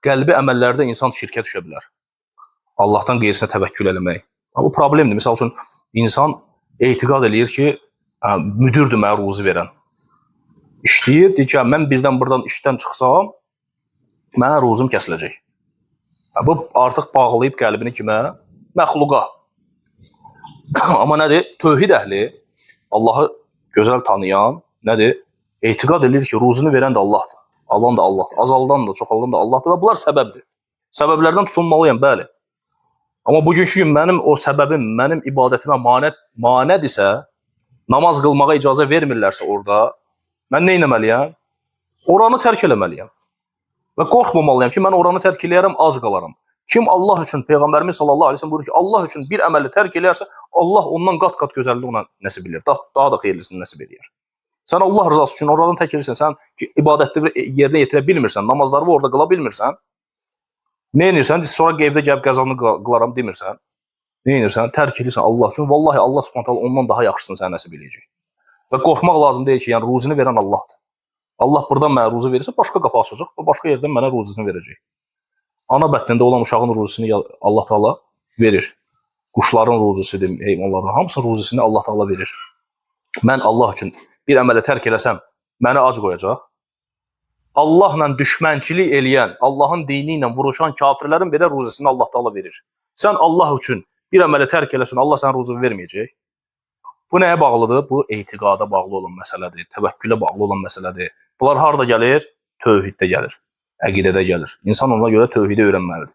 qəlbi əməllərdə insan şirkə düşə bilər. Allahdan qeyrisinə təvəkkül eləmək. Bu problemdir. Misal üçün, insan etiqad eləyir ki, müdürdür mənə ruzi verən. İşləyir, deyir ki, mən birdən buradan işdən çıxsam, mənə ruzum kəsiləcək. Bu artıq bağlayıb qəlbini kimə? Məxluqa. Amma nədir? Tövhid əhli, Allahı gözəl tanıyan, nədir? Etiqad edir ki, ruzunu verən də Allahdır. Alan da Allahdır. Azaldan da, çoxaldan da Allahdır və bunlar səbəbdir. Səbəblərdən tutunmalıyam, bəli. Amma bugünkü gün mənim o səbəbim, mənim ibadətimə manədirsə, namaz qılmağa icazə vermirlərsə orada, mən nə etməliyəm? Oranı tərk eləməliyəm. Və qorxmamalıyam ki, mən oranı tərk eləyərəm, ac qalaram. Kim Allah üçün, Peyğəmbərimiz sallallahu aleyhi ve sellem buyurur ki, Allah üçün bir əməli tərk eləyərsə, Allah ondan qat-qat gözəlliyi ona nəsib edir, daha da xeyirlisini nəsib edir. Sən Allah rızası üçün oradan tərk edirsən, sən ki, ibadətləri yerinə yetirə bilmirsən, namazları orada qıla bilmirsən, nə edirsən? Sonra evdə gəlib qəzanı qılaram demirsən. Nə edirsən? Tərk edirsən Allah üçün. Vallahi Allah Subhanahu taala ondan daha yaxşısını sənə nəsib eləyəcək. Və qorxmaq lazım deyil ki, yəni ruzini verən Allahdır. Allah buradan mənə ruzi verirsə, başqa qapı açacaq və başqa yerdən mənə ruzisini verəcək. Ana bətnində olan uşağın ruzisini Allah Taala verir. Quşların ruzisidir, heyvanların hamısının ruzisini Allah Taala verir. Mən Allah üçün bir əmələ tərk eləsəm, məni ac qoyacaq. Allahla düşmənçilik eləyən, Allahın dini ilə vuruşan kafirlərin belə ruzisini Allah Taala verir. Sən Allah üçün bir əmələ tərk eləsən, Allah sənə ruzunu verməyəcək. Bu nəyə bağlıdır? Bu etiqada bağlı olan məsələdir, təvəkkülə bağlı olan məsələdir. Bunlar harda gəlir? Tövhiddə gəlir, əqidədə gəlir. İnsan ona görə tövhidi öyrənməlidir.